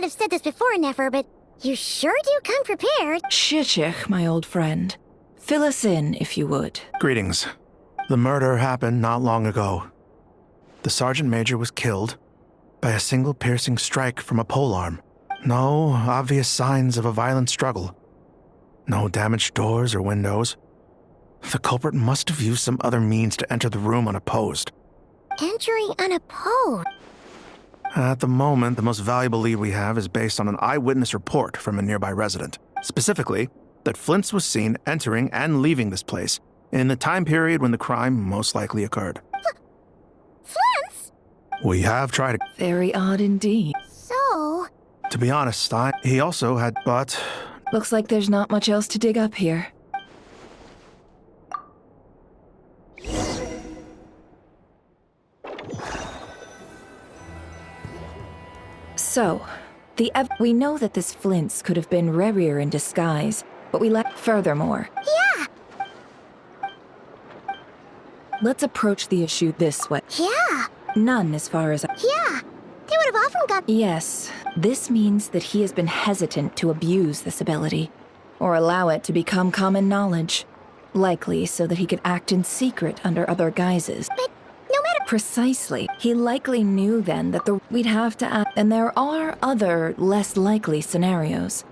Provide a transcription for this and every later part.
have said this before, Nefer, but you sure do come prepared. Shishich, my old friend. Fill us in, if you would. Greetings. The murder happened not long ago. The Sergeant Major was killed by a single piercing strike from a polearm. No obvious signs of a violent struggle. No damaged doors or windows. The culprit must have used some other means to enter the room unopposed. Entering unopposed? At the moment, the most valuable lead we have is based on an eyewitness report from a nearby resident. Specifically, that Flint's was seen entering and leaving this place in the time period when the crime most likely occurred. Flint's? We have tried it. Very odd indeed. So... To be honest, he also had, but... Looks like there's not much else to dig up here. So, we know that this Flint's could have been Rerir in disguise, but we left furthermore. Yeah! Let's approach the issue this way. Yeah! None as far as Yeah! They would have often got... Yes, this means that he has been hesitant to abuse this ability, or allow it to become common knowledge. Likely so that he could act in secret under other guises. But no matter... Precisely. He likely knew then that we'd have to act, and there are other, less likely scenarios.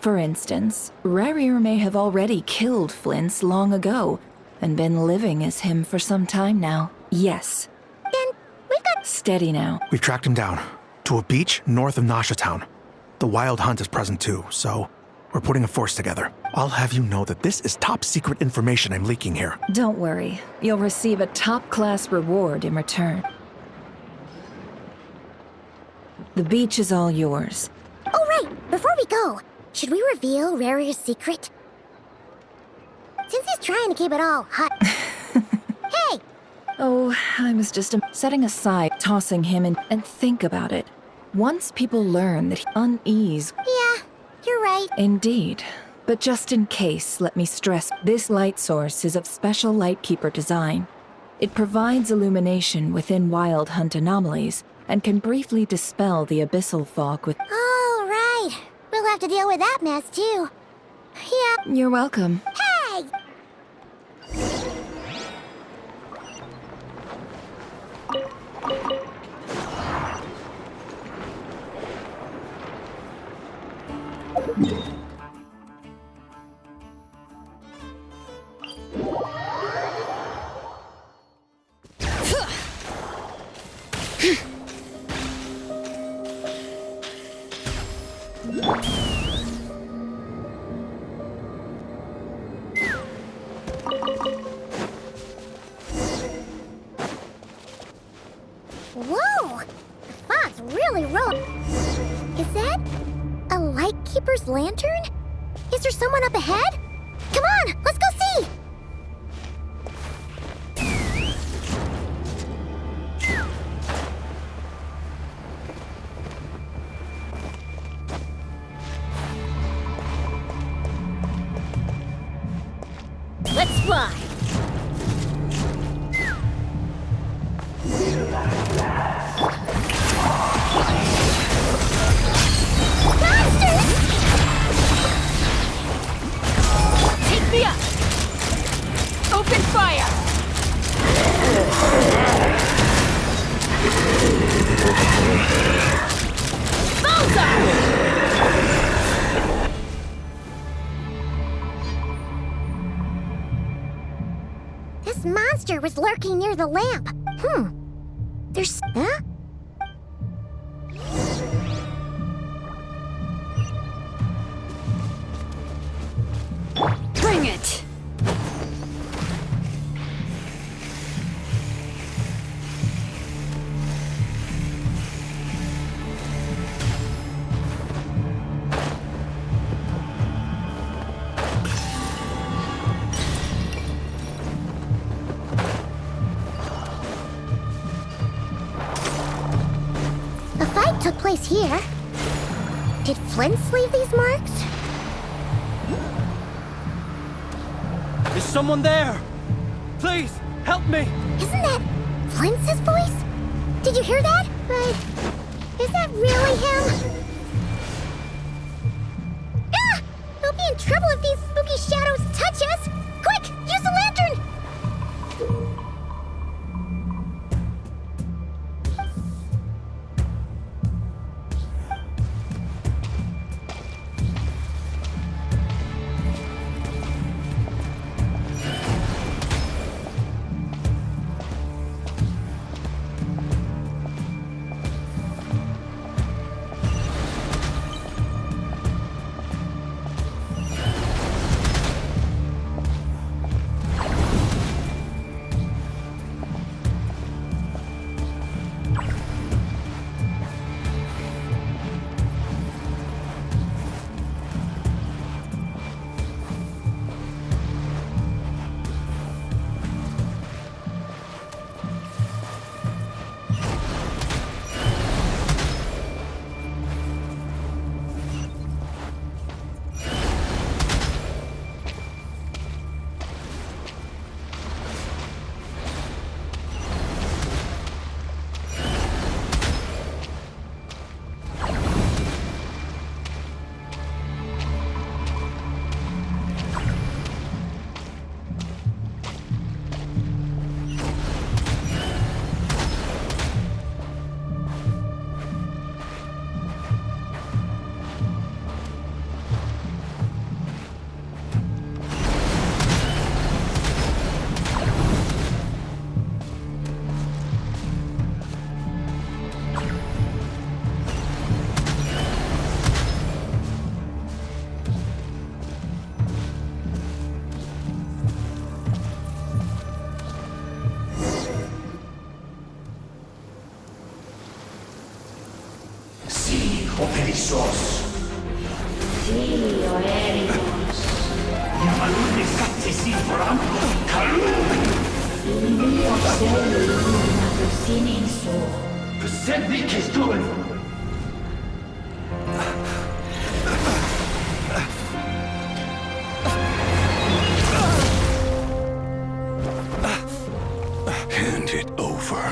For instance, Rerir may have already killed Flint's long ago, and been living as him for some time now. Yes. Then we've got... Steady now. We've tracked him down to a beach north of Nasha Town. The Wild Hunt is present too, so we're putting a force together. I'll have you know that this is top secret information I'm leaking here. Don't worry. You'll receive a top-class reward in return. The beach is all yours. Oh, right. Before we go, should we reveal Rarir's secret? Since he's trying to keep it all hot. Hey! Oh, I was just setting aside, tossing him in, and think about it. Once people learn that unease... Yeah, you're right. Indeed. But just in case, let me stress, this light source is of special Lightkeeper design. It provides illumination within Wild Hunt anomalies, and can briefly dispel the abyssal fog with... Oh, right. We'll have to deal with that mess, too. Yeah. You're welcome. Hey! Whoa! The fog's really rolling. Is that a Lightkeeper's lantern? Is there someone up ahead? Come on, let's go see! Let's fly! Monsters! Take me up! Open fire! Bullseye! This monster was lurking near the lamp. There's... Huh? Bring it! A fight took place here. Did Flint's leave these marks? Is someone there? Please, help me! Isn't that Flint's voice? Did you hear that? But is that really him? be in trouble if these spooky shadows touch us! Quick, use the lantern! Operissos. Silio ericos. Yamalune satsisi forampos kalun. Ilio seli ilmato sininso. Sedvi kestun. Hand it over.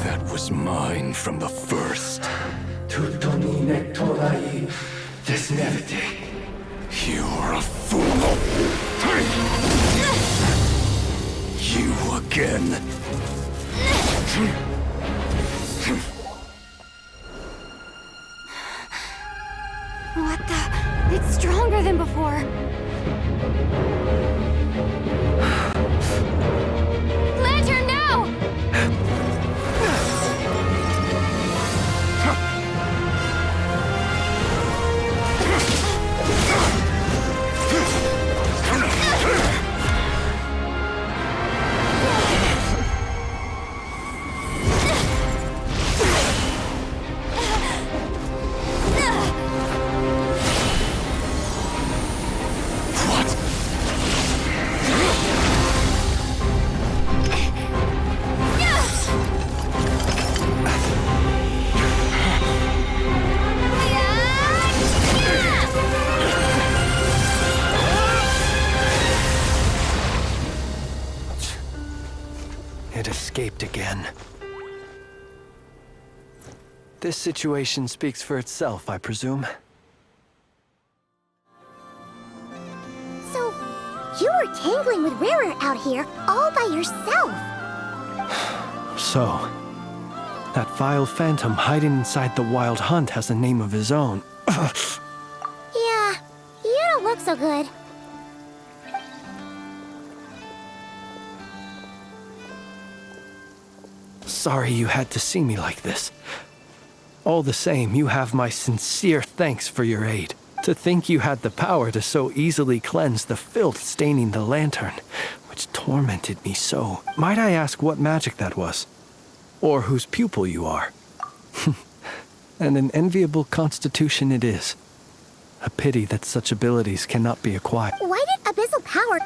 That was mine from the first. Tutoni nektorai desmerte. You're a fool. You again. What the? It's stronger than before. Lantern now! It escaped again. This situation speaks for itself, I presume. So, you were tangling with Rarer out here all by yourself. So, that vile phantom hiding inside the Wild Hunt has a name of his own. Yeah, you don't look so good. Sorry you had to see me like this. All the same, you have my sincere thanks for your aid. To think you had the power to so easily cleanse the filth staining the lantern, which tormented me so. Might I ask what magic that was? Or whose pupil you are? And an enviable constitution it is. A pity that such abilities cannot be acquired. Why did Abyssal Power...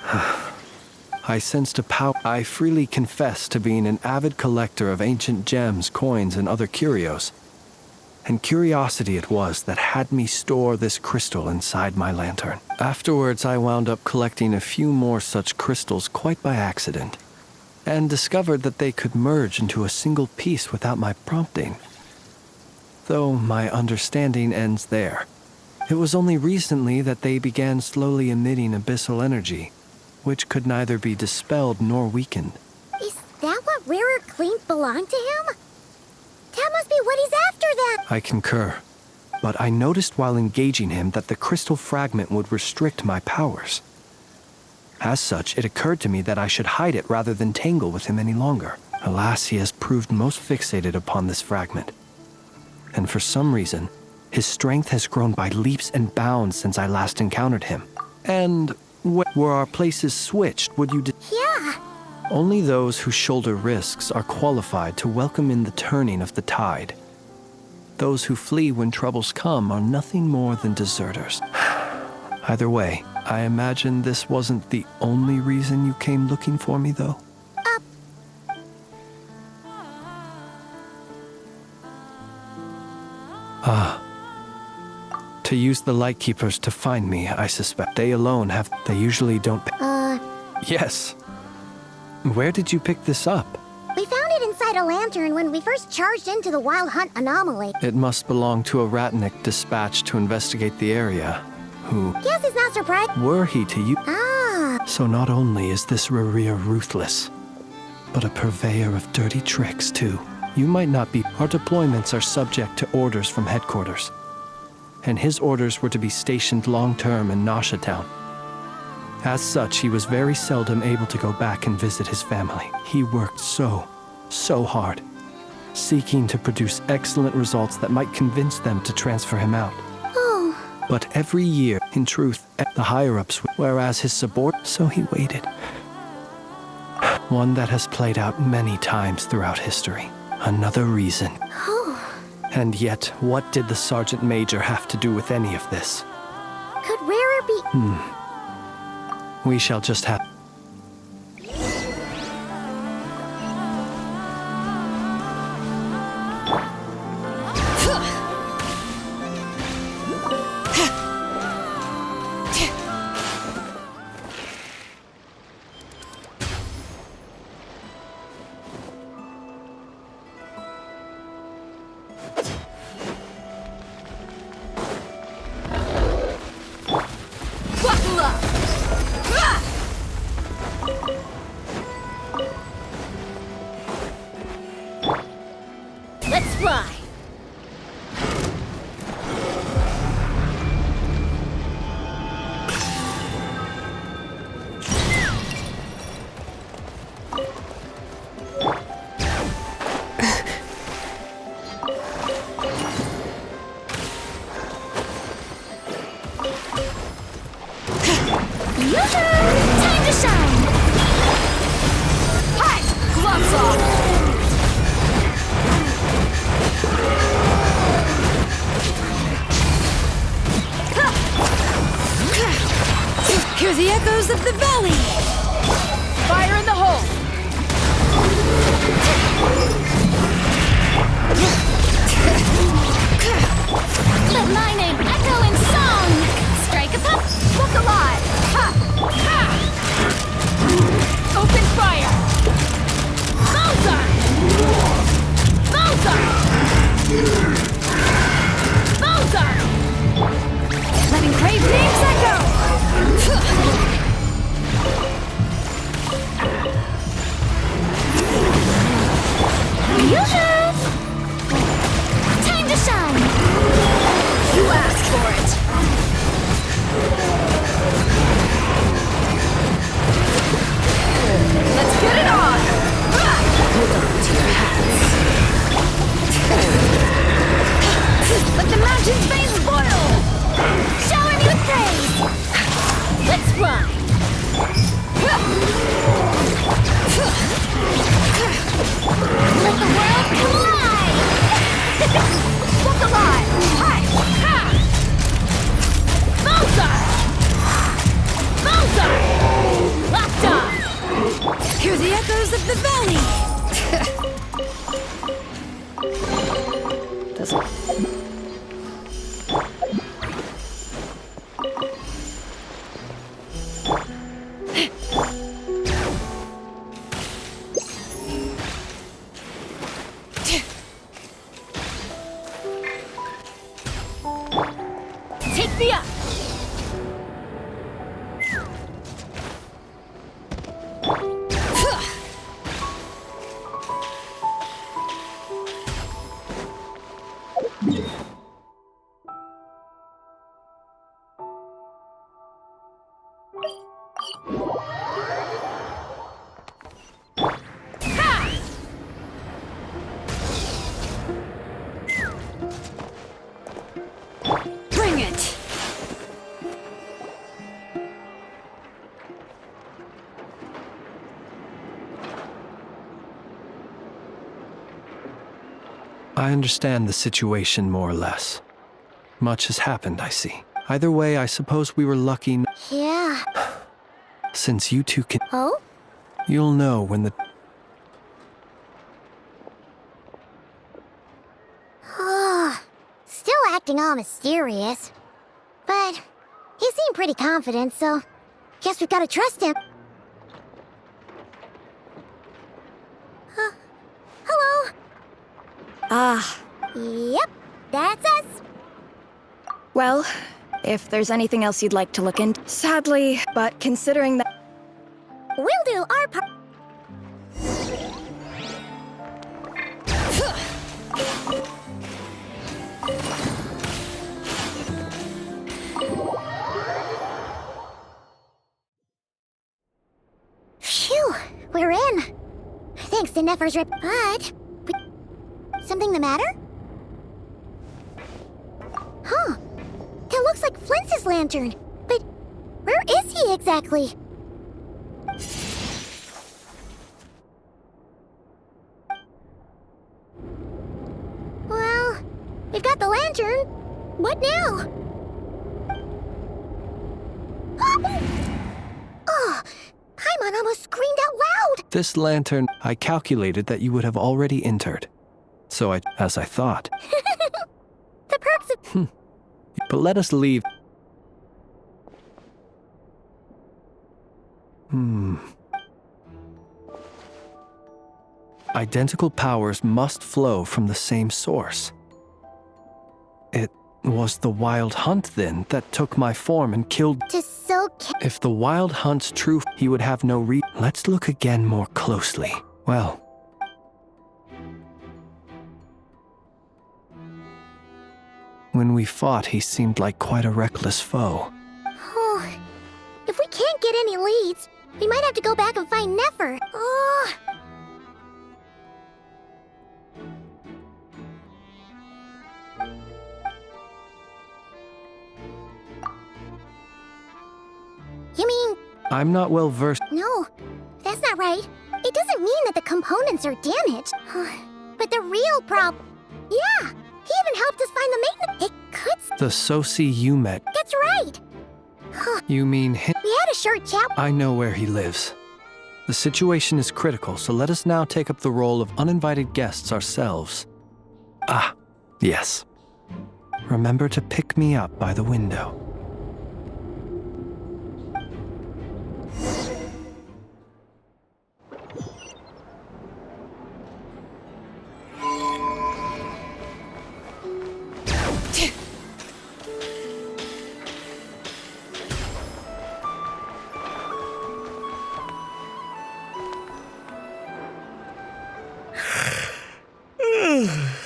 I sensed a power. I freely confess to being an avid collector of ancient gems, coins, and other curios. And curiosity it was that had me store this crystal inside my lantern. Afterwards, I wound up collecting a few more such crystals quite by accident, and discovered that they could merge into a single piece without my prompting. Though my understanding ends there. It was only recently that they began slowly emitting abyssal energy, which could neither be dispelled nor weakened. Is that what rarer cleans belong to him? That must be what he's after then! I concur. But I noticed while engaging him that the crystal fragment would restrict my powers. As such, it occurred to me that I should hide it rather than tangle with him any longer. Alas, he has proved most fixated upon this fragment. And for some reason, his strength has grown by leaps and bounds since I last encountered him. And were our places switched, would you... Yeah. Only those who shoulder risks are qualified to welcome in the turning of the tide. Those who flee when troubles come are nothing more than deserters. Either way, I imagine this wasn't the only reason you came looking for me, though. To use the Lightkeepers to find me, I suspect. They alone have... They usually don't... Yes. Where did you pick this up? We found it inside a lantern when we first charged into the Wild Hunt anomaly. It must belong to a Ratnik dispatched to investigate the area, who... Guess he's not surprised. Were he to you... Ah. So not only is this Rarir ruthless, but a purveyor of dirty tricks, too. You might not be... Our deployments are subject to orders from headquarters. And his orders were to be stationed long-term in Nasha Town. As such, he was very seldom able to go back and visit his family. He worked so hard, seeking to produce excellent results that might convince them to transfer him out. Oh. But every year, in truth, the higher-ups, whereas his so he waited. One that has played out many times throughout history. Another reason. Oh. And yet, what did the Sergeant Major have to do with any of this? Could rarer be... We shall just have... Buckle up! Let's fly! Time to shine! Hi! Gloves off! Hear the echoes of the valley! Fire in the hole! Let my name echo in song! Strike a pop! Look alive! Ha! Ha! Open fire! Bullseye! Bullseye! Bullseye! Letting crave names echo! Yoo-hoo! Time to shine! You asked for it! Let's get it on! Hold on to your hats. Let the mountain's veins boil! Shower me with praise! Let's fly! Let the world collide! Look alive! Hi! Ha! Bullseye! Bullseye! Locked on! Hear the echoes of the valley! Doesn't... Via! Bring it! I understand the situation more or less. Much has happened, I see. Either way, I suppose we were lucky Yeah. since you two can... Oh? You'll know when the... Still acting all mysterious. But he seemed pretty confident, so guess we've gotta trust him. Hello? Ah, Yep, that's us. well, if there's anything else you'd like to look into. Sadly, but considering that. We'll do our part. Phew, we're in. Thanks to Nefer's rip. But something the matter? Huh. That looks like Flint's lantern. But where is he exactly? Well, we've got the lantern. What now? Oh, Paimon almost screamed out loud. This lantern, I calculated that you would have already entered. So as I thought. The perks of... But let us leave. Identical powers must flow from the same source. It was the Wild Hunt, then, that took my form and killed... To soak... If the Wild Hunt's true, he would have no Let's look again more closely. Well... When we fought, he seemed like quite a reckless foe. Oh, if we can't get any leads, we might have to go back and find Nefer. Oh... You mean... I'm not well versed. No, that's not right. It doesn't mean that the components are damaged. But the real problem... Yeah, he even helped us find the maintenance... It could... The Sosi you met. That's right. You mean him? We had a short chat... I know where he lives. The situation is critical, so let us now take up the role of uninvited guests ourselves. Ah, yes. Remember to pick me up by the window.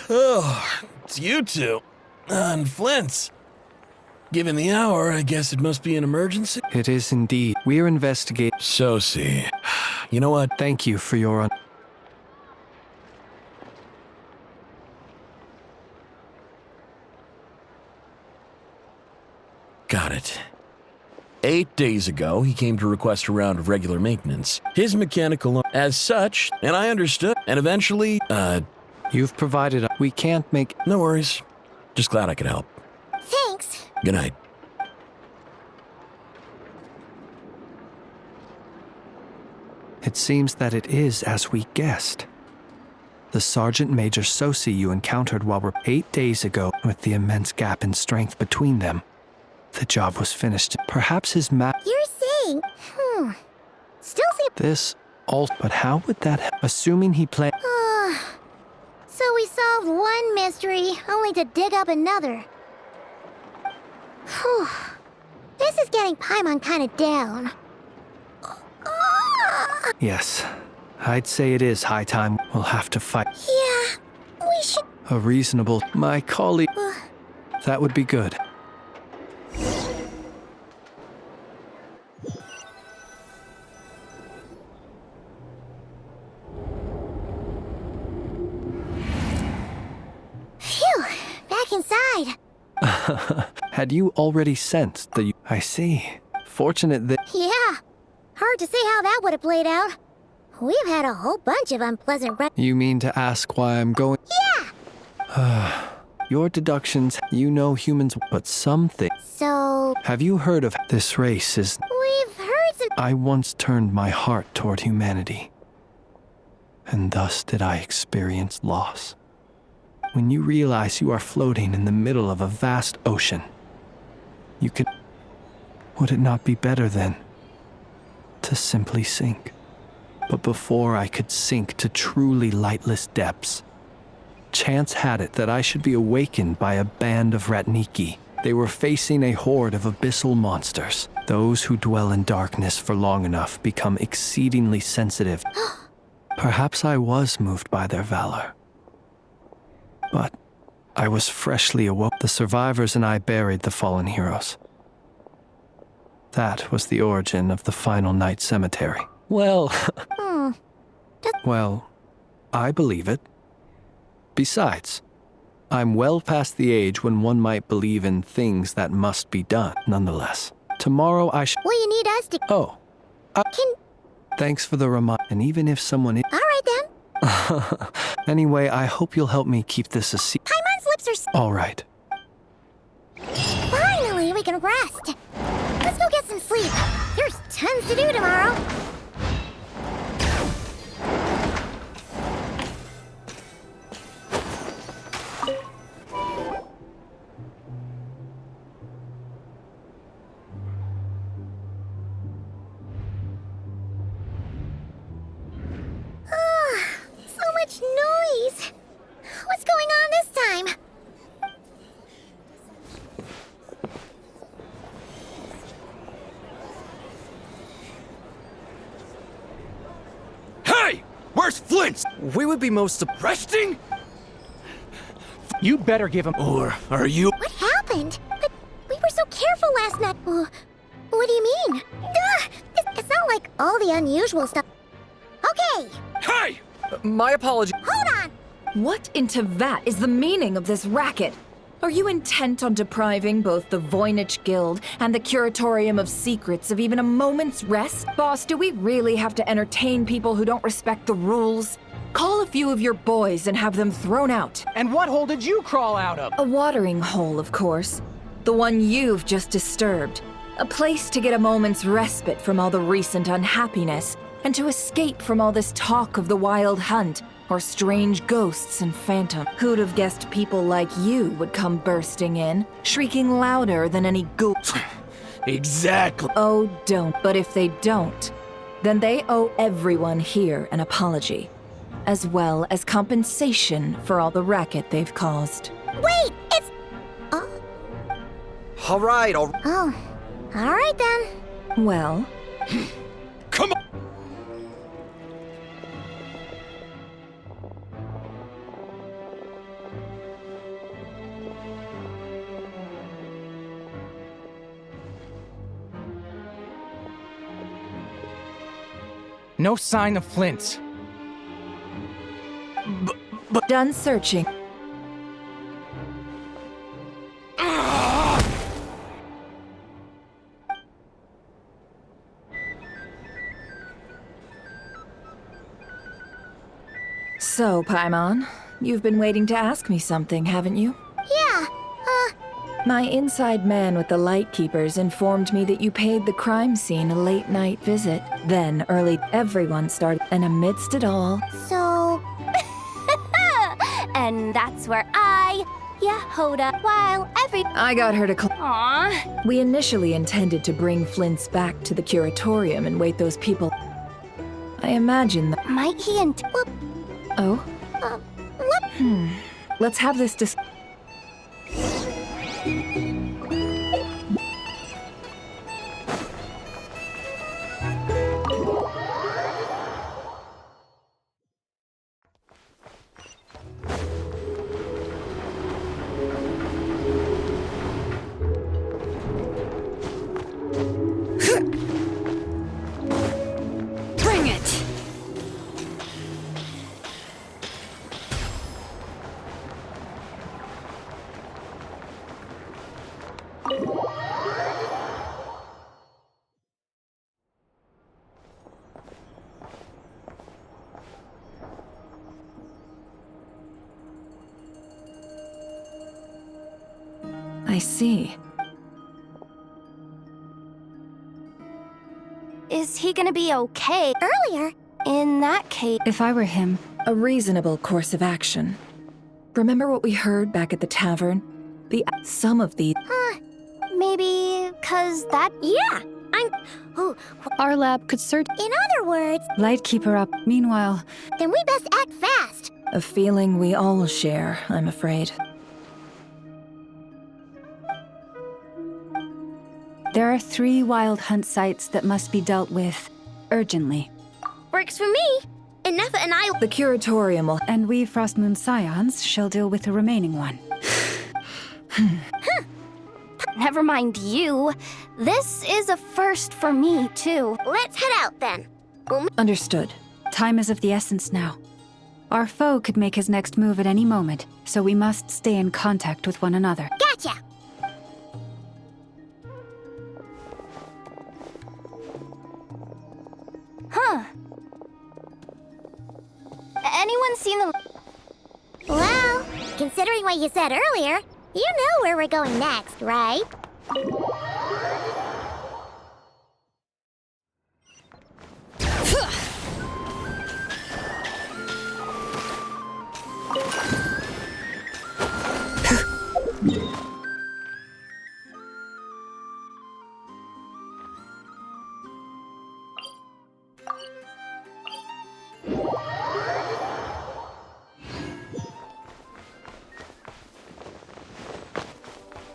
Oh, it's you two. And Flint's. Given the hour, I guess it must be an emergency. It is indeed. We're investigating. Sosi. You know what? Thank you for your... Got it. 8 days ago, he came to request a round of regular maintenance. His mechanical... As such, and I understood. And eventually, You've provided... We can't make... no worries. Just glad I could help. Thanks. Good night. It seems that it is as we guessed. The Sergeant Major Sosi you encountered while we're 8 days ago, with the immense gap in strength between them. The job was finished. Perhaps his You're saying... Still see... This all... But how would that... Assuming he planned... So we solved one mystery, only to dig up another. Whew. This is getting Paimon kind of down. Yes, I'd say it is high time we'll have to fight. Yeah, we should. A reasonable... My colleague... That would be good. Phew, back inside. Had you already sensed that you... I see. Fortunate that... Yeah, hard to say how that would have played out. We've had a whole bunch of unpleasant You mean to ask why I'm going... Yeah! Your deductions, you know humans, but something... So... Have you heard of... This race is... We've heard some... I once turned my heart toward humanity. And thus did I experience loss. When you realize you are floating in the middle of a vast ocean, you can... Would it not be better then to simply sink? But before I could sink to truly lightless depths, chance had it that I should be awakened by a band of Ratniki. They were facing a horde of abyssal monsters. Those who dwell in darkness for long enough become exceedingly sensitive. Perhaps I was moved by their valor. But I was freshly awoke. The survivors and I buried the fallen heroes. That was the origin of the final night cemetery. Well, well, I believe it. Besides, I'm well past the age when one might believe in things that must be done. Nonetheless, tomorrow I should... Well, you need us to... Oh. Thanks for the reminder. And even if someone... All right, then. Anyway, I hope you'll help me keep this a secret. Paimon's lips are... All right. Finally, we can rest. Let's go get some sleep. There's tons to do tomorrow. So much noise. What's going on this time? Hey! Where's Flint? We would be most Resting? You better give him. Or are you... What happened? But we were so careful last night. What do you mean? It's not like all the unusual stuff. Okay, Hey! My apology. hold on. What in Tevat is the meaning of this racket? Are you intent on depriving both the Voynich Guild and the Curatorium of Secrets of even a moment's rest? Boss, do we really have to entertain people who don't respect the rules? Call a few of your boys and have them thrown out. And what hole did you crawl out of? A watering hole, of course. The one you've just disturbed. A place to get a moment's respite from all the recent unhappiness, and to escape from all this talk of the wild hunt, or strange ghosts and phantoms. Who'd have guessed people like you would come bursting in, shrieking louder than any ghoul? Exactly. Oh, don't. But if they don't, then they owe everyone here an apology, as well as compensation for all the racket they've caused. Wait, it's... Oh, All right, all all right then. Well, Come on! No sign of Flint. done searching. So, Paimon, you've been waiting to ask me something, haven't you? Yeah, My inside man with the Lightkeepers informed me that you paid the crime scene a late-night visit. Then, early, everyone started, and amidst it all... so... And that's where Yehoda, while I got her to... Aww. We initially intended to bring Flint's back to the Curatorium and wait those people... I imagine that... Might he and... Oh? What? Let's have this Bring it! I see. Is he gonna be okay? Earlier, In that case, If I were him, A reasonable course of action. Remember what we heard back at the tavern? Some of the maybe 'cause that. yeah, oh, our lab could search in other words, Lightkeeper up. Meanwhile, then we best act fast. a feeling we all share, I'm afraid. there are 3 wild hunt sites that must be dealt with urgently. Works for me. Enough and I... The curatorium will. And we Frostmoon Scions shall deal with the remaining one. Never mind you. This is a first for me, too. Let's head out then. Understood. Time is of the essence now. Our foe could make his next move at any moment, so we must stay in contact with one another. Gotcha. Huh. Anyone seen the... Well, considering what you said earlier, you know where we're going next, right?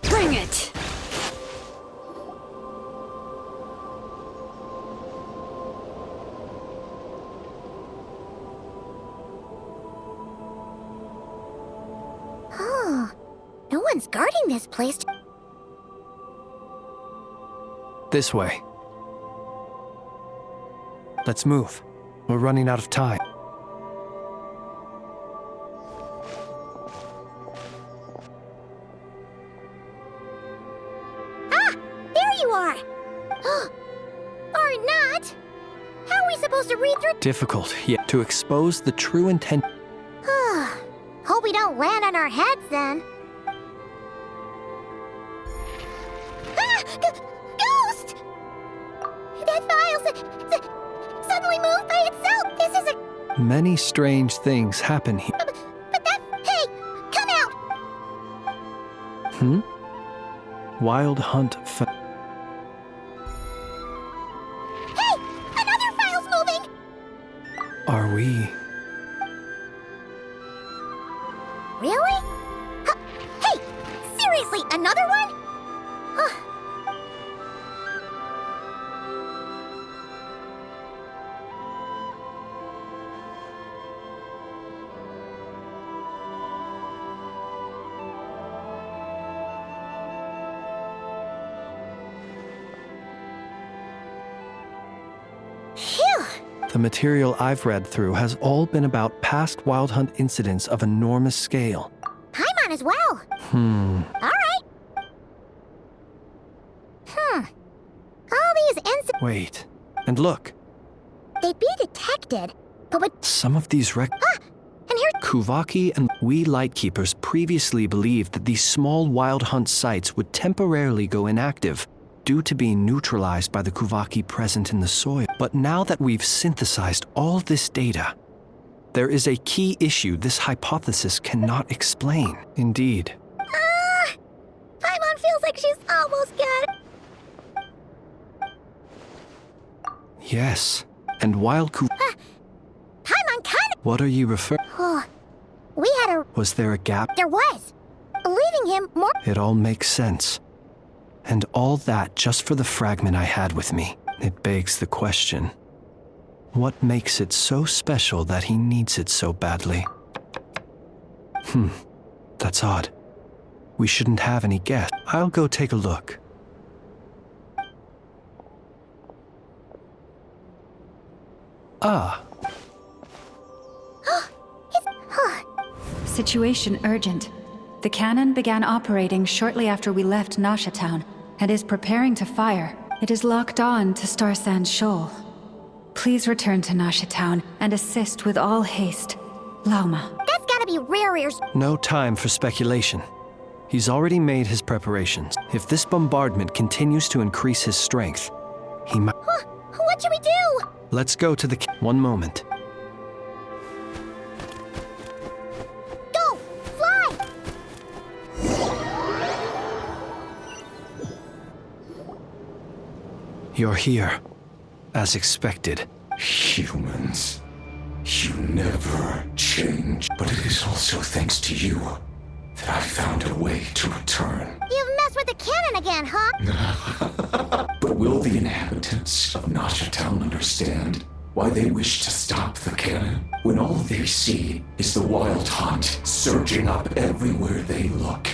Bring it! Oh, no one's guarding this place. This way. Let's move. We're running out of time. Ah, there you are. Or not. How are we supposed to read through? Difficult, yet to expose the true intent. Hope we don't land on our heads then. Ah! Ghost! That file suddenly moved by itself. This is a... Many strange things happen here. But that... Hey! Come out! Wild Hunt Hey! Another file's moving! Are we... Really? Hey! Seriously, another one? Phew! The material I've read through has all been about past Wild Hunt incidents of enormous scale. Paimon as well. All right. All these incidents... Wait, and look, They'd be detected, but with... some of these And here... Kuvaki and we Lightkeepers previously believed that these small Wild Hunt sites would temporarily go inactive due to being neutralized by the Kuvaki present in the soil. But now that we've synthesized all this data, there is a key issue this hypothesis cannot explain. Indeed. Paimon feels like she's almost got it. Yes, and while Paimon kind of... What are you referring? We had a... Was there a gap? There was. Leaving him more... It all makes sense. And all that just for the fragment I had with me. It begs the question, what makes it so special that he needs it so badly? That's odd. We shouldn't have any guests. I'll go take a look. Ah. Situation urgent. The cannon began operating shortly after we left Nasha Town and is preparing to fire. It is locked on to Star Sand Shoal. Please return to Nasha Town and assist with all haste. Lauma. That's gotta be Rare's. No time for speculation. He's already made his preparations. If this bombardment continues to increase his strength, he might... What should we do? Let's go to the... One moment. Go! Fly! You're here, as expected. Humans, you never change. But it is also thanks to you that I found a way to return. You've messed with the cannon again, huh? But will the inhabitants of Nasha Town understand why they wish to stop the cannon when all they see is the wild hunt surging up everywhere they look?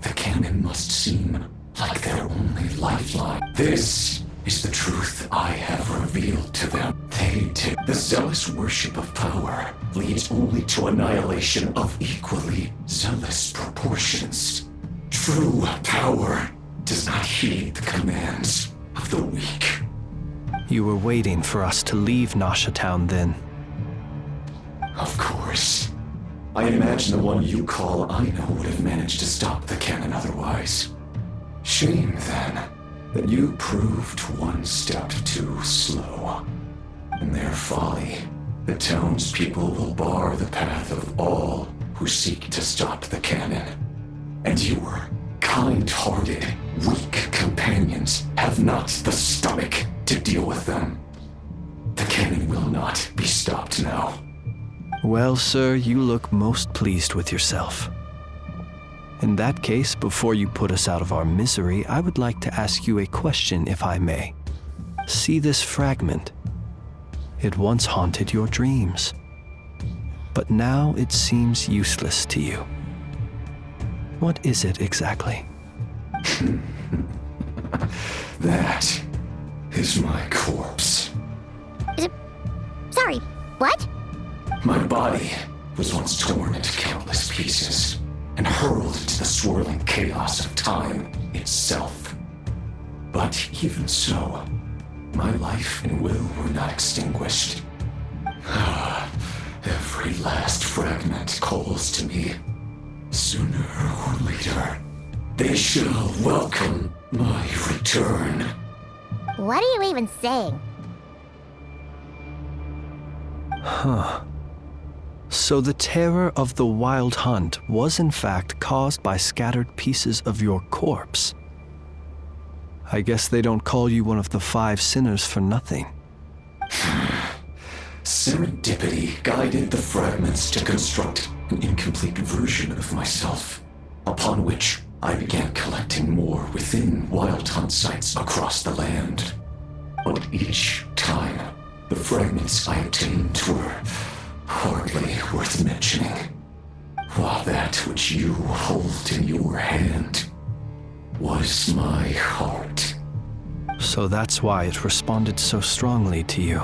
The cannon must seem like their only lifeline. This is the truth I have revealed to them. They did. The zealous worship of power leads only to annihilation of equally zealous proportions. True power does not heed the commands of the weak. You were waiting for us to leave Nasha Town then. Of course. I imagine the one you call Aino would have managed to stop the cannon otherwise. Shame, then, that you proved one step too slow. In their folly, the townspeople will bar the path of all who seek to stop the cannon. And your kind-hearted, weak companions have not the stomach to deal with them. The cannon will not be stopped now. Well, sir, you look most pleased with yourself. In that case, before you put us out of our misery, I would like to ask you a question, if I may. See this fragment? It once haunted your dreams, but now it seems useless to you. What is it exactly? That is my corpse. Sorry, what? My body was once torn into countless pieces and hurled into the swirling chaos of time itself. But even so, my life and will were not extinguished. Every last fragment calls to me. Sooner or later, they shall welcome my return. What are you even saying? Huh. So the terror of the wild hunt was in fact caused by scattered pieces of your corpse. I guess they don't call you one of the 5 sinners for nothing. Serendipity guided the fragments to construct an incomplete version of myself, upon which I began collecting more within wild hunt sites across the land. But each time, the fragments I obtained were hardly worth mentioning, while that which you hold in your hand was my heart. So that's why it responded so strongly to you.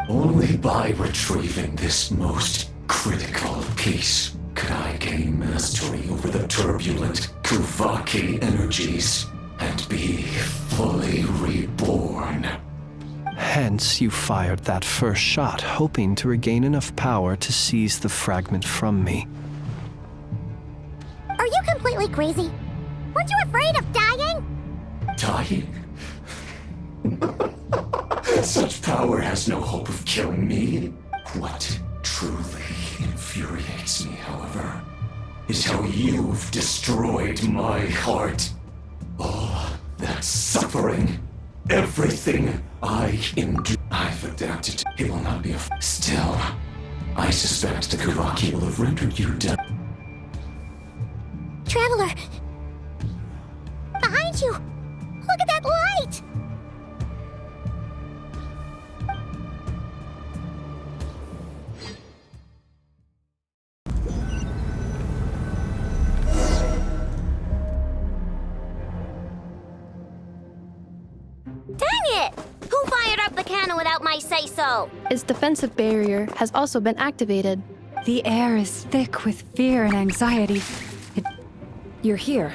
Only by retrieving this most critical piece could I gain mastery over the turbulent Kuvaki energies and be fully reborn. Hence, you fired that first shot, hoping to regain enough power to seize the fragment from me. Are you completely crazy? Weren't you afraid of dying? Dying? Such power has no hope of killing me. What truly infuriates me, however, is how you've destroyed my heart. All that suffering, everything I endure, I've adapted. It will not be a... Still, I suspect the Kuvaki will have rendered you dead. Traveler! Behind behind you! Look at that light! Dang it! Who fired up the cannon without my say-so? Its defensive barrier has also been activated. The air is thick with fear and anxiety. You're here.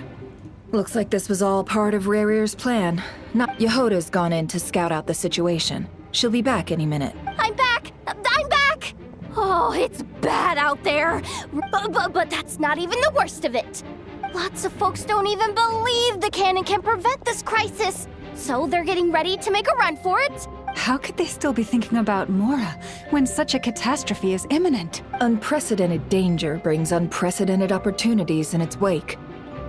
Looks like this was all part of Rarir's plan. Yehoda's gone in to scout out the situation. She'll be back any minute. I'm back! I'm back! Oh, it's bad out there. But that's not even the worst of it. Lots of folks don't even believe the cannon can prevent this crisis. So they're getting ready to make a run for it. How could they still be thinking about Mora when such a catastrophe is imminent? Unprecedented danger brings unprecedented opportunities in its wake.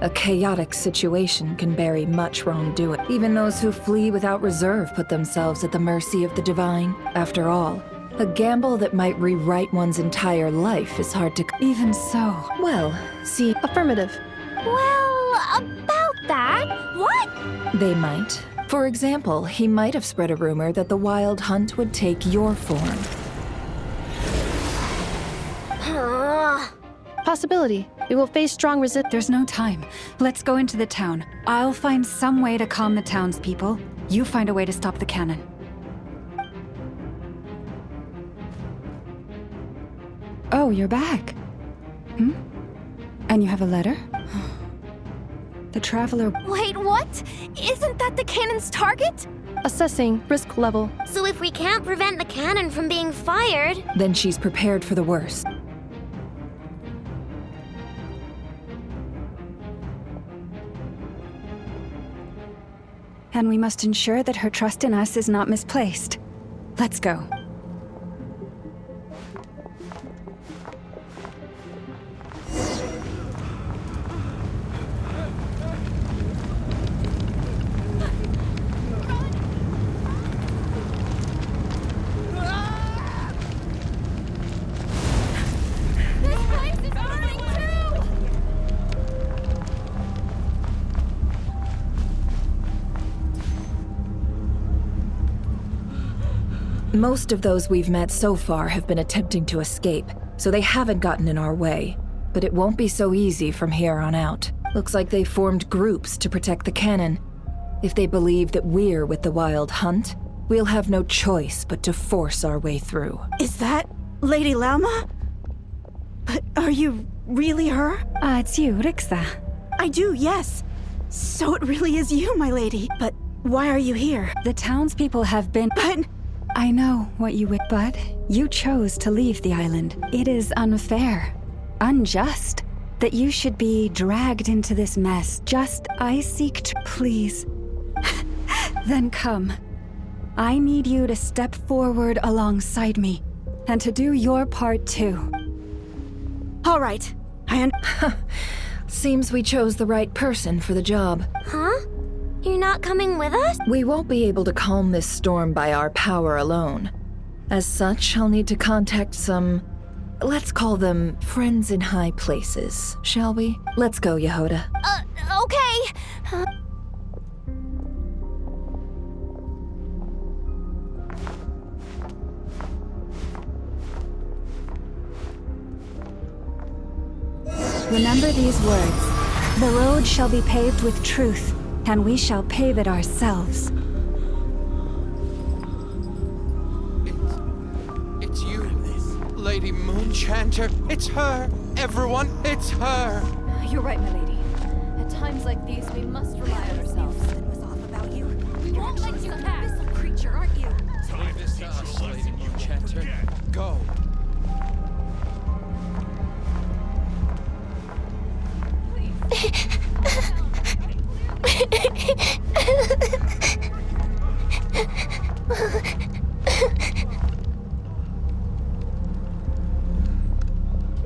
A chaotic situation can bury much wrongdoing. Even those who flee without reserve put themselves at the mercy of the divine. After all, a gamble that might rewrite one's entire life is hard to... Even so. Well, see... Affirmative. Well, about that, what? They might. For example, he might have spread a rumor that the Wild Hunt would take your form. Possibility. We will face strong resistance. There's no time. Let's go into the town. I'll find some way to calm the townspeople. You find a way to stop the cannon. Oh, you're back. And you have a letter? The Traveler... Wait, what? Isn't that the cannon's target? Assessing risk level. So if we can't prevent the cannon from being fired... Then she's prepared for the worst. And we must ensure that her trust in us is not misplaced. Let's go. Most of those we've met so far have been attempting to escape, so they haven't gotten in our way. But it won't be so easy from here on out. Looks like they formed groups to protect the cannon. If they believe that we're with the Wild Hunt, we'll have no choice but to force our way through. Is that Lady Lauma? But are you really her? It's you, Rixa. I do, yes. So it really is you, my lady. But why are you here? The townspeople have been... But... I know what you would, but you chose to leave the island. It is unfair, unjust, that you should be dragged into this mess. I seek to please. Then come. I need you to step forward alongside me, and to do your part too. All right. Seems we chose the right person for the job. Huh? You're not coming with us? We won't be able to calm this storm by our power alone. As such, I'll need to contact some... let's call them friends in high places, shall we? Let's go, Yehoda. Okay. Remember these words. The road shall be paved with truth, and we shall pave it ourselves. It's you, Lady Moonchanter. It's her. Everyone, it's her. You're right, my lady. At times like these, we must rely on ourselves. Something was off about you. You're won't let you pass. An abyssal creature, aren't you? Leave this to us, Lady Moonchanter. Go.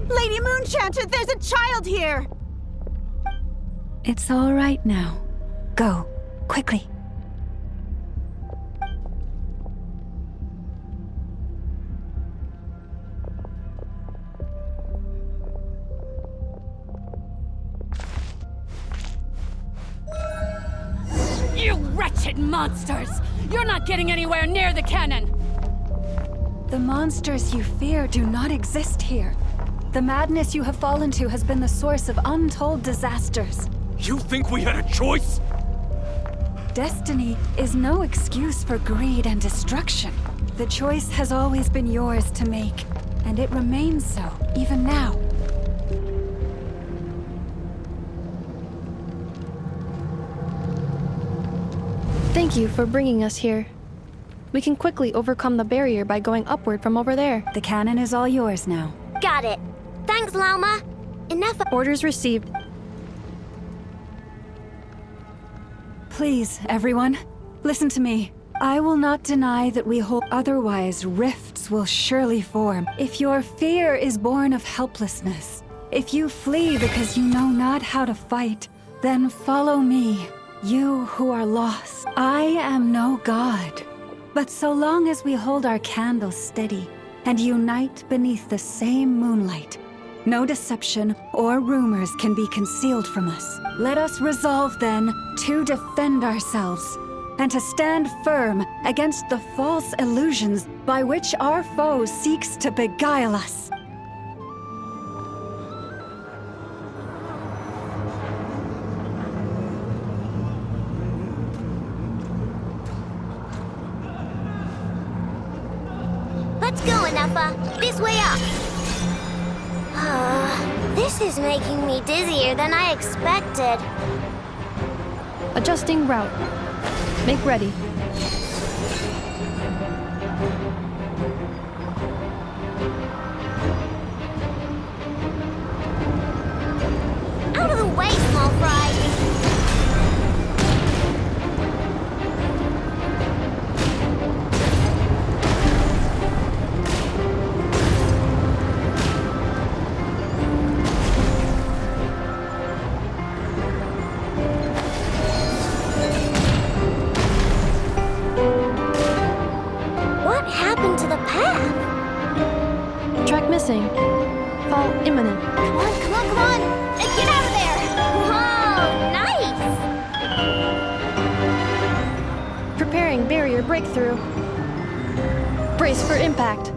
Lady Moonchanter, there's a child here! It's all right now. Go, quickly. You wretched monsters! You're not getting anywhere near the cannon! The monsters you fear do not exist here. The madness you have fallen to has been the source of untold disasters. You think we had a choice? Destiny is no excuse for greed and destruction. The choice has always been yours to make, and it remains so, even now. Thank you for bringing us here. We can quickly overcome the barrier by going upward from over there. The cannon is all yours now. Got it. Thanks, Lauma. Enough. Orders received. Please, everyone, listen to me. I will not deny that we hold, otherwise rifts will surely form. If your fear is born of helplessness, if you flee because you know not how to fight, then follow me, you who are lost. I am no god, but so long as we hold our candles steady and unite beneath the same moonlight, no deception or rumors can be concealed from us. Let us resolve then to defend ourselves and to stand firm against the false illusions by which our foe seeks to beguile us. Let's go, Anafa. This way up. This is making me dizzier than I expected. Adjusting route. Make ready. Out of the way, small fry. Missing. Fall imminent. Come on, come on, come on! Get out of there! Whoa, nice! Preparing barrier breakthrough. Brace for impact.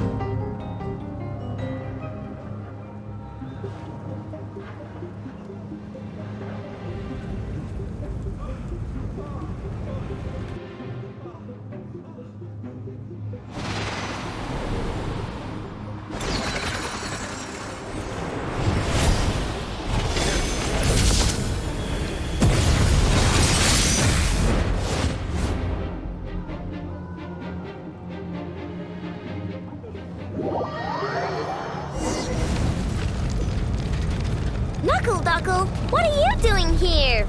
Knuckle, what are you doing here?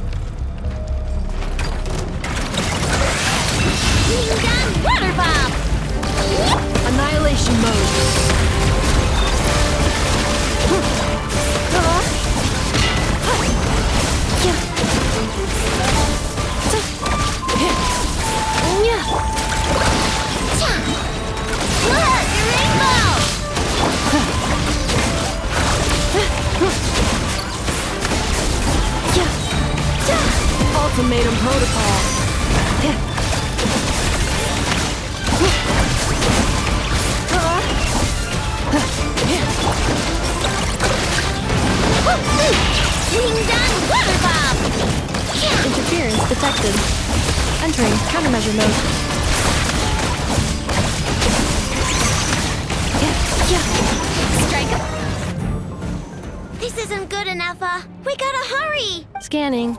Being done, water bomb! Annihilation mode. Ultimatum protocol. Being done, water bomb! Interference detected. Entering countermeasure mode. Strike up. This isn't good enough. We gotta hurry. Scanning.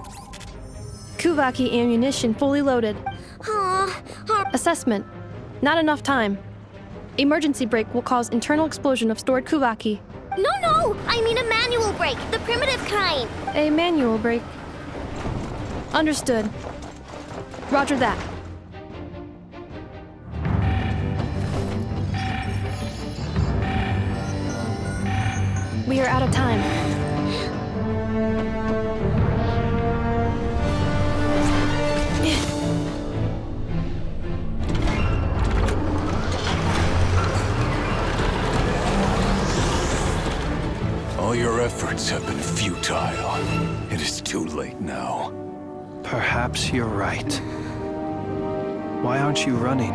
Kuvaki ammunition fully loaded. Assessment. Not enough time. Emergency brake will cause internal explosion of stored Kuvaki. No! I mean a manual brake, the primitive kind. A manual brake. Understood. Roger that. We are out of time. All your efforts have been futile. It is too late now. Perhaps you're right. Why aren't you running?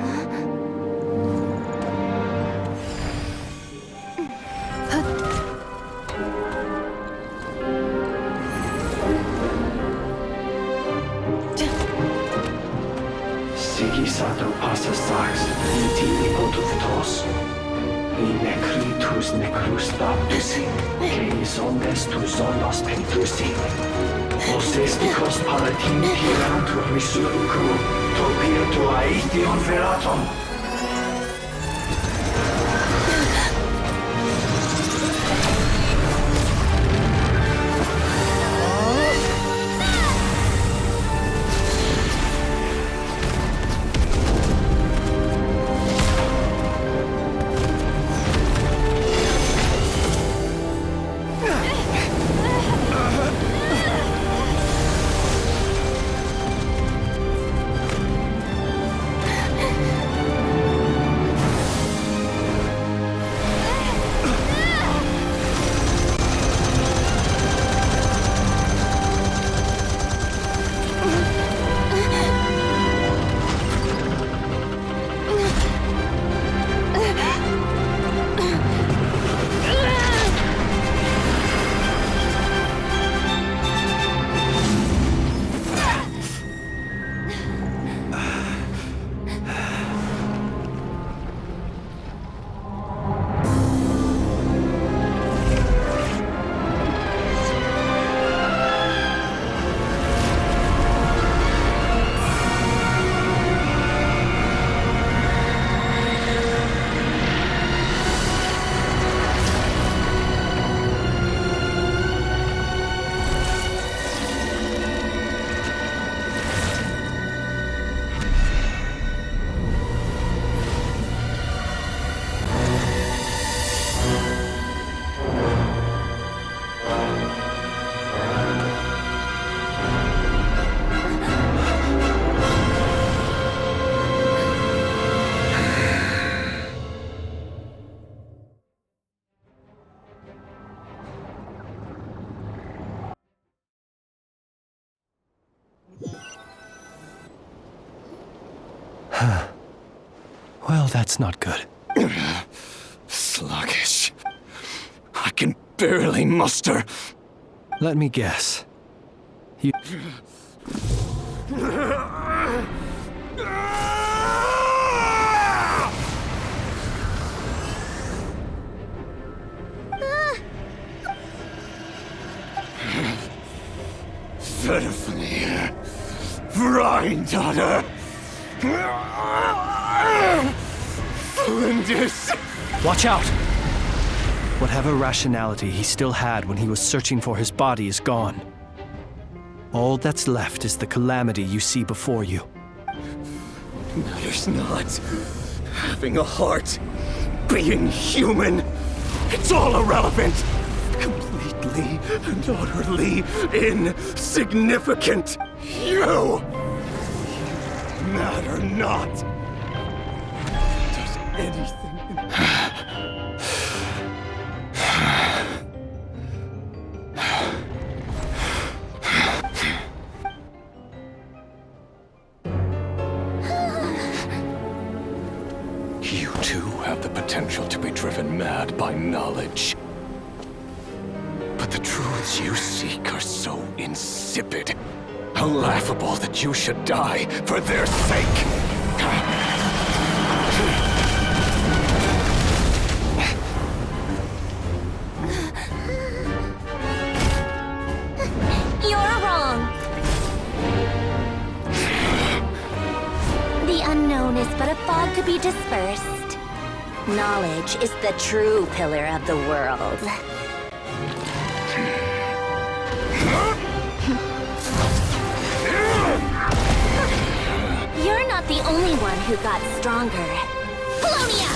Sigisato passa sax, itini potutos. In necritus necrus baptusi, ceis omnes tu zonos pentusi. Osesticos palatin pirantur resurcu, topir tua ition veratum. Well, that's not good. Sluggish. I can barely muster. Let me guess. You... Verfnir. Vrindaughter. Flinders. Watch out! Whatever rationality he still had when he was searching for his body is gone. All that's left is the calamity you see before you. Matters not. Having a heart. Being human. It's all irrelevant. Completely and utterly insignificant. You matter not. Does anything... You too have the potential to be driven mad by knowledge. But the truths you seek are so insipid, how laughable that you should die for their sake. You're wrong. The unknown is but a fog to be dispersed. Knowledge is the true pillar of the world. You're not the only one who got stronger. Polonia!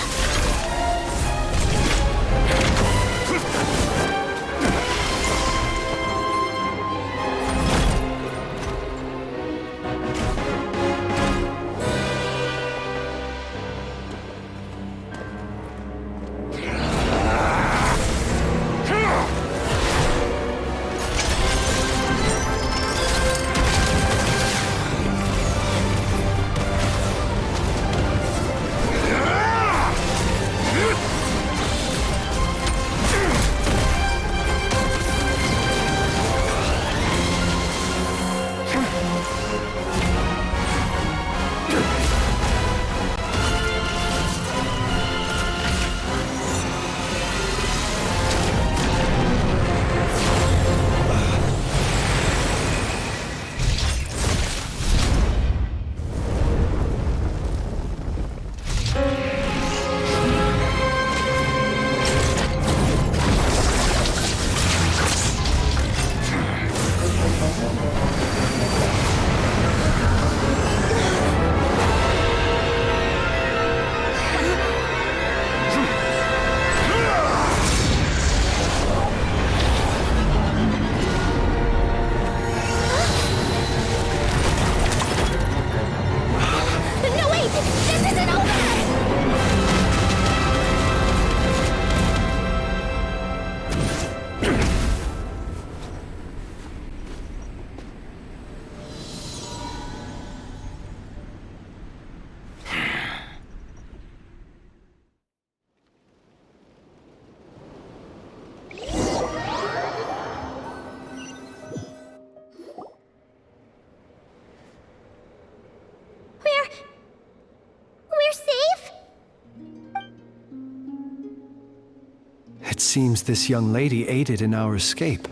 It seems this young lady aided in our escape.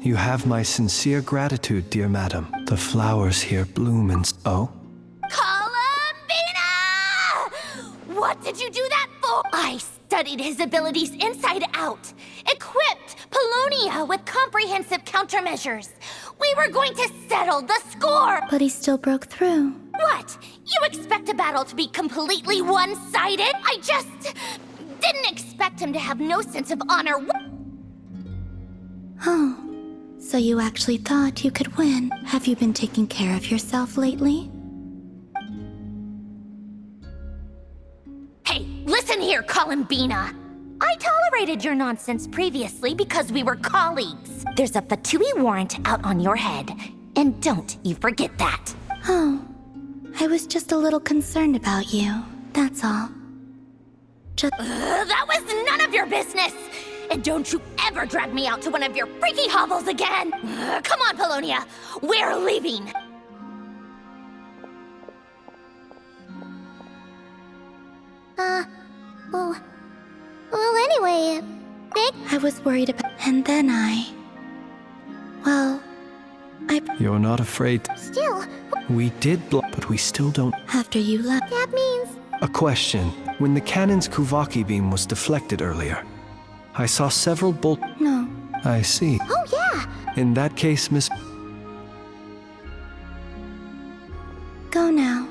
You have my sincere gratitude, dear madam. The flowers here bloom in... Oh? Columbina! What did you do that for? I studied his abilities inside out. Equipped Polonia with comprehensive countermeasures. We were going to settle the score. But he still broke through. What? You expect a battle to be completely one-sided? I just didn't expect him to have no sense of honor. Oh, so you actually thought you could win. Have you been taking care of yourself lately? Hey, listen here, Columbina. I tolerated your nonsense previously because we were colleagues. There's a Fatui warrant out on your head, and don't you forget that. Oh, I was just a little concerned about you, that's all. That was none of your business! And don't you ever drag me out to one of your freaky hovels again! Come on, Polonia, we're leaving! Well, anyway, I was worried about... And then well, You're not afraid. Still... We did but we still don't... After you left... That means... A question. When the cannon's Kuvaki beam was deflected earlier, I saw several bolt... No. I see. Oh, yeah! In that case, Miss... Go now,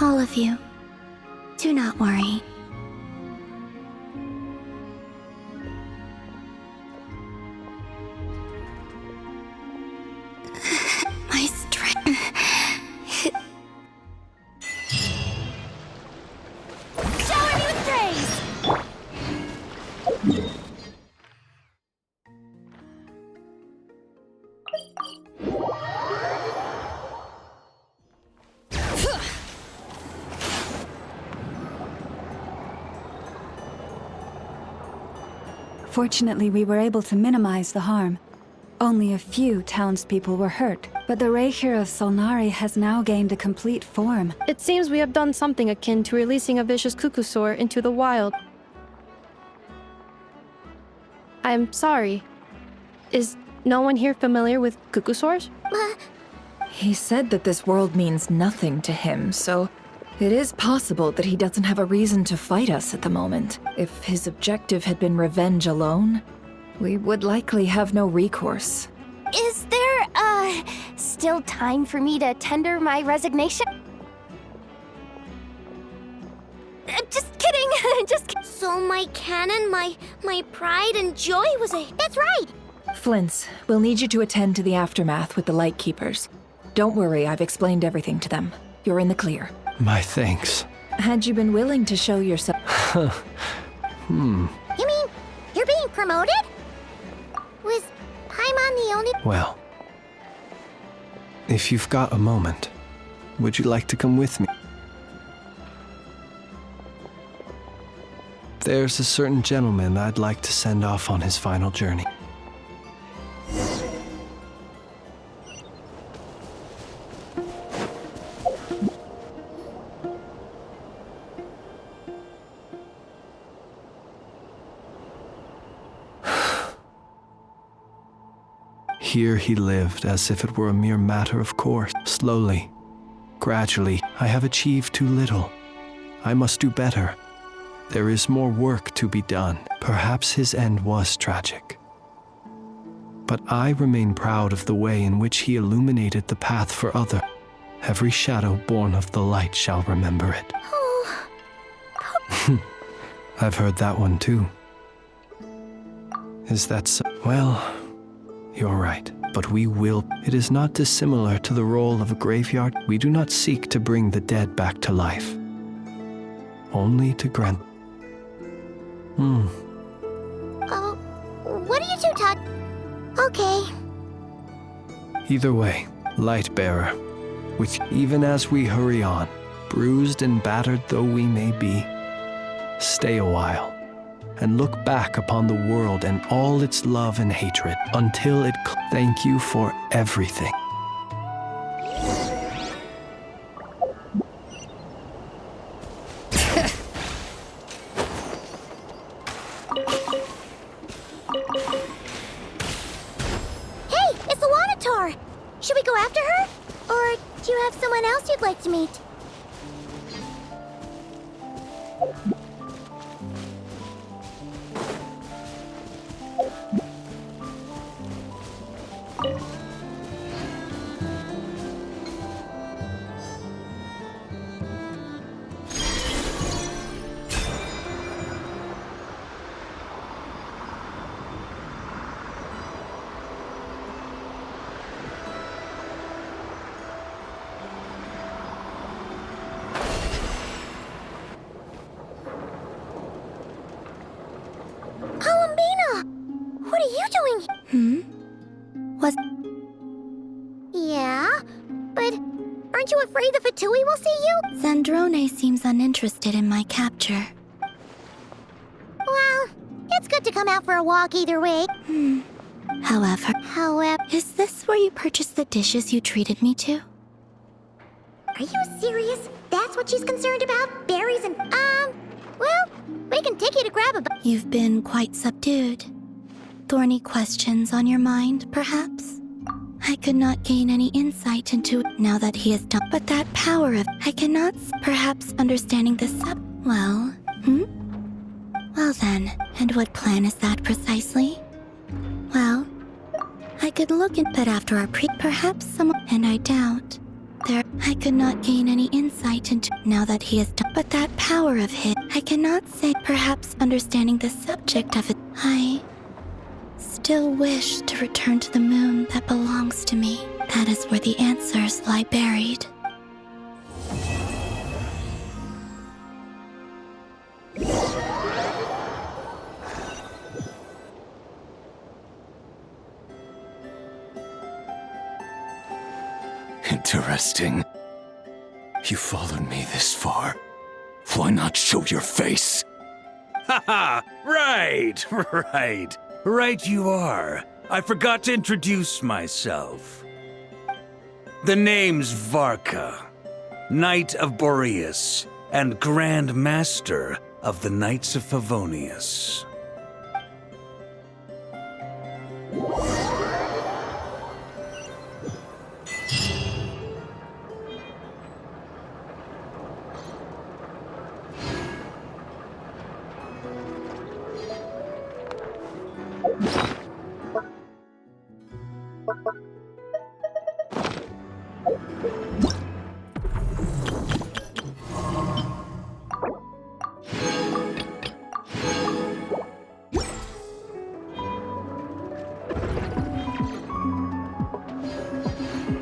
all of you. Do not worry. My strength... Shower me with praise! Fortunately, we were able to minimize the harm. Only a few townspeople were hurt, but the Reikir of Solnari has now gained a complete form. It seems we have done something akin to releasing a vicious Kukusaur into the wild. I'm sorry. Is no one here familiar with Kukusaurs? He said that this world means nothing to him, so it is possible that he doesn't have a reason to fight us at the moment. If his objective had been revenge alone, we would likely have no recourse. Is there, still time for me to tender my resignation? Just kidding, just kidding. So my cannon, my pride and joy was a... That's right! Flint's, we'll need you to attend to the aftermath with the Lightkeepers. Don't worry, I've explained everything to them. You're in the clear. My thanks. Had you been willing to show yourself... You mean, you're being promoted? Was Paimon the only... Well, if you've got a moment, would you like to come with me? There's a certain gentleman I'd like to send off on his final journey. Here he lived as if it were a mere matter of course. Slowly, gradually, I have achieved too little. I must do better. There is more work to be done. Perhaps his end was tragic. But I remain proud of the way in which he illuminated the path for others. Every shadow born of the light shall remember it. I've heard that one too. Is that so? Well, you're right, but we will. It is not dissimilar to the role of a graveyard. We do not seek to bring the dead back to life, only to grant. Oh, what are you two Okay. Either way, Lightbearer, with even as we hurry on, bruised and battered though we may be, stay a while and look back upon the world and all its love and hatred until it... Thank you for everything. Do you have someone else you'd like to meet? What are you doing? Yeah, but aren't you afraid the Fatui will see you? Zandrone seems uninterested in my capture. Well, it's good to come out for a walk either way. However, is this where you purchased the dishes you treated me to? Are you serious? That's what she's concerned about? Berries and, well, we can take you to grab a You've been quite subdued. Thorny questions on your mind, perhaps? I could not gain any insight into it now that he has done. But that power of I cannot perhaps understanding the well, Well then, and what plan is that precisely? Well, I could look at that after our perhaps someone, and I doubt. I could not gain any insight into now that he has done. But that power of his, I cannot say perhaps understanding the subject of it. I still wish to return to the moon that belongs to me. That is where the answers lie buried. Interesting. You followed me this far. Why not show your face? Haha! Right. Right you are. I forgot to introduce myself. The name's Varka, Knight of Boreas, and Grand Master of the Knights of Favonius.